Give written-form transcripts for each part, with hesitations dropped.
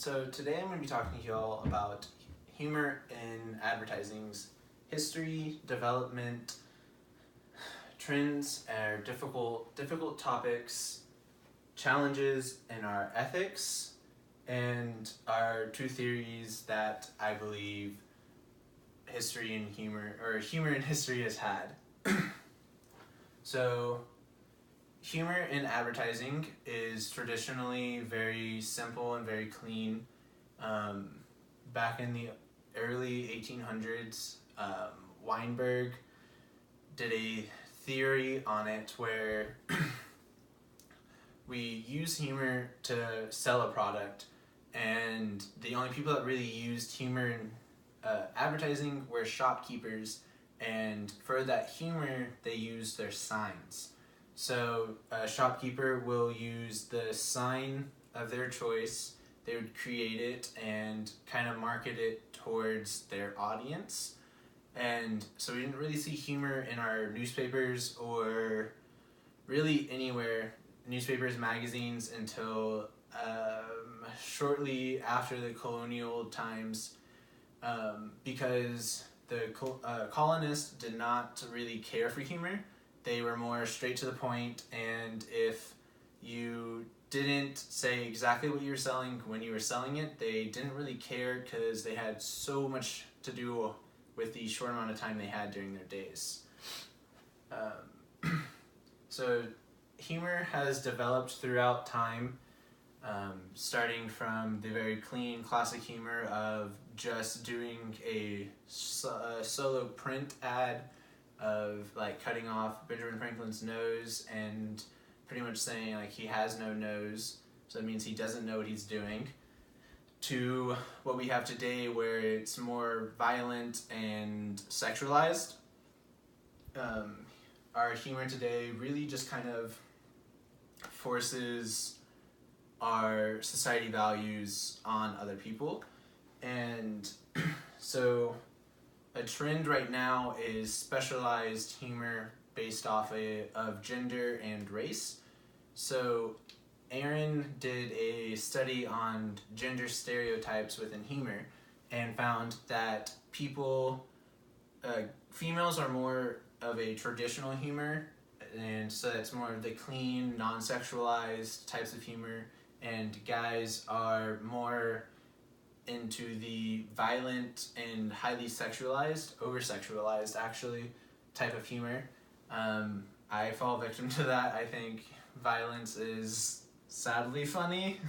So today I'm going to be talking to you all about humor in advertising's history, development, trends, our difficult topics, challenges in our ethics, and our two theories that I believe humor in history has had. So humor in advertising is traditionally very simple and very clean. Back in the early 1800s, Weinberg did a theory on it where we use humor to sell a product, and the only people that really used humor in advertising were shopkeepers, and for that humor they used their signs. So a shopkeeper will use the sign of their choice. They would create it and kind of market it towards their audience. And so we didn't really see humor in our newspapers or really anywhere, newspapers, magazines, until shortly after the colonial times, because the colonists did not really care for humor. They were more straight to the point, and if you didn't say exactly what you were selling when you were selling it, they didn't really care because they had so much to do with the short amount of time they had during their days. So humor has developed throughout time, starting from the very clean classic humor of just doing a solo print ad of like cutting off Benjamin Franklin's nose and pretty much saying like he has no nose, so that means he doesn't know what he's doing, to what we have today where it's more violent and sexualized. Our humor today really just kind of forces our society values on other people. And so a trend right now is specialized humor based off of gender and race. So Aaron did a study on gender stereotypes within humor and found that females are more of a traditional humor, and so it's more of the clean, non-sexualized types of humor, and guys are more into the violent and highly sexualized, over-sexualized actually, type of humor. I fall victim to that. I think violence is sadly funny.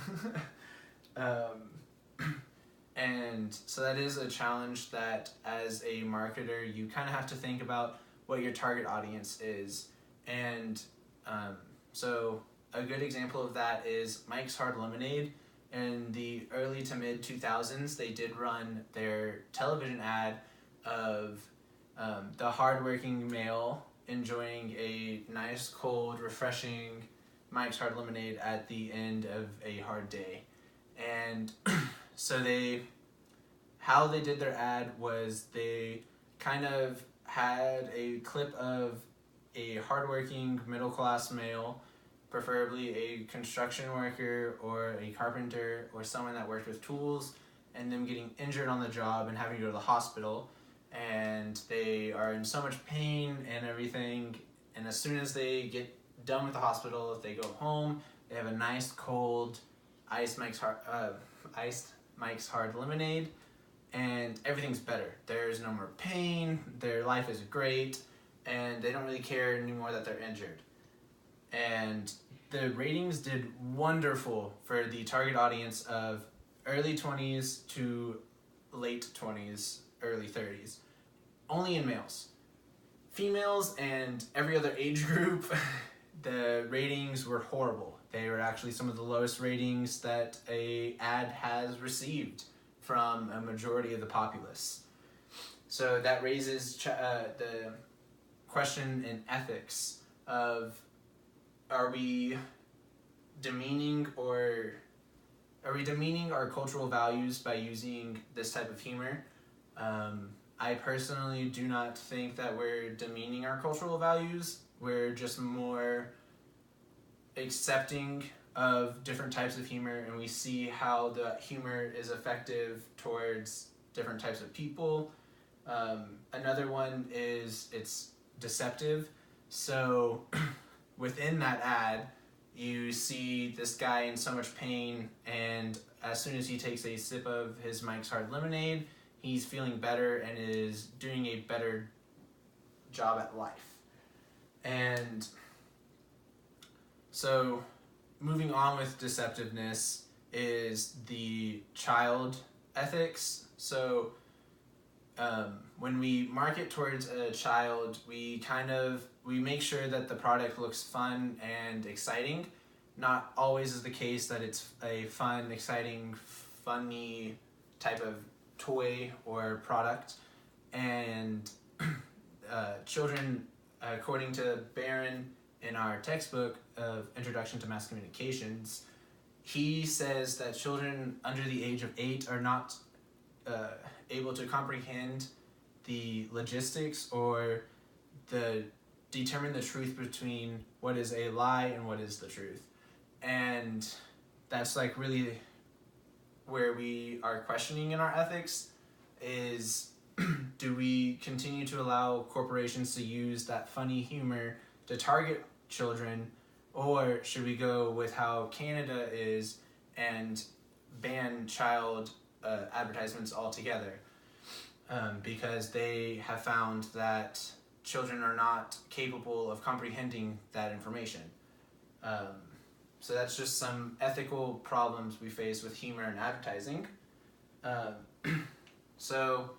And so that is a challenge that as a marketer you kind of have to think about what your target audience is. And so a good example of that is Mike's Hard Lemonade. In the early to mid 2000s, they did run their television ad of the hardworking male enjoying a nice, cold, refreshing Mike's Hard Lemonade at the end of a hard day. And so how they did their ad was they kind of had a clip of a hardworking middle-class male, preferably a construction worker or a carpenter or someone that worked with tools, and them getting injured on the job and having to go to the hospital, and they are in so much pain and everything, and as soon as they get done with the hospital, if they go home, they have a nice cold iced Mike's Hard Lemonade, and everything's better. There's no more pain, their life is great, and they don't really care anymore that they're injured. And the ratings did wonderful for the target audience of early 20s to late 20s, early 30s. Only in males. Females and every other age group, the ratings were horrible. They were actually some of the lowest ratings that a ad has received from a majority of the populace. So that raises the question in ethics of, are we demeaning our cultural values by using this type of humor? I personally do not think that we're demeaning our cultural values. We're just more accepting of different types of humor, and we see how the humor is effective towards different types of people. Another one is it's deceptive. So within that ad, you see this guy in so much pain, and as soon as he takes a sip of his Mike's Hard Lemonade, he's feeling better and is doing a better job at life. And so moving on with deceptiveness is the child ethics. So when we market towards a child, we make sure that the product looks fun and exciting. Not always is the case that it's a fun, exciting, funny type of toy or product. And children, according to Barron in our textbook of Introduction to Mass Communications, he says that children under the age of 8 are not able to comprehend the logistics or determine the truth between what is a lie and what is the truth. And that's like really where we are questioning in our ethics is do we continue to allow corporations to use that funny humor to target children, or should we go with how Canada is and ban child advertisements altogether? Because they have found that children are not capable of comprehending that information. So that's just some ethical problems we face with humor and advertising. So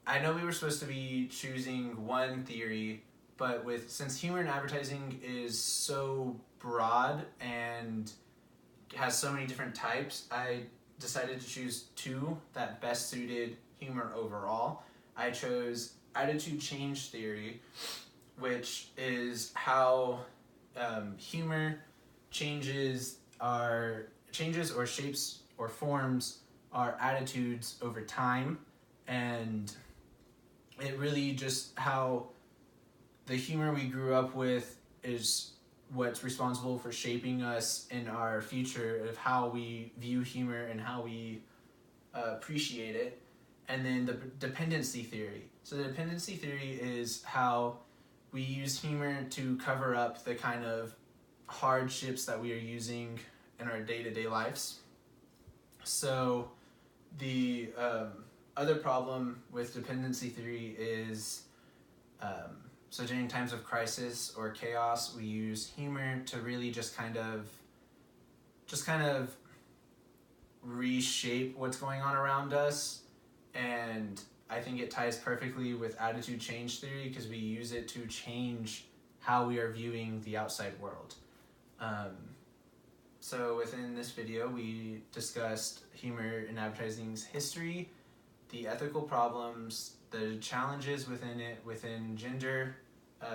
I know we were supposed to be choosing one theory, but since humor and advertising is so broad and has so many different types, I decided to choose two that best suited humor overall. I chose attitude change theory, which is how humor changes or shapes or forms our attitudes over time, and it really just how the humor we grew up with is what's responsible for shaping us in our future of how we view humor and how we appreciate it. And then the dependency theory. So the dependency theory is how we use humor to cover up the kind of hardships that we are using in our day-to-day lives. So the other problem with dependency theory is so during times of crisis or chaos, we use humor to really just kind of reshape what's going on around us. And I think it ties perfectly with attitude change theory because we use it to change how we are viewing the outside world. So within this video, we discussed humor in advertising's history, the ethical problems, the challenges within it, within gender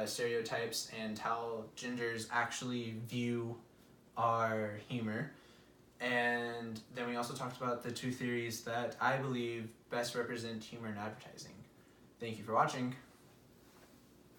stereotypes, and how genders actually view our humor. And then we also talked about the two theories that I believe best represent humor in advertising. Thank you for watching.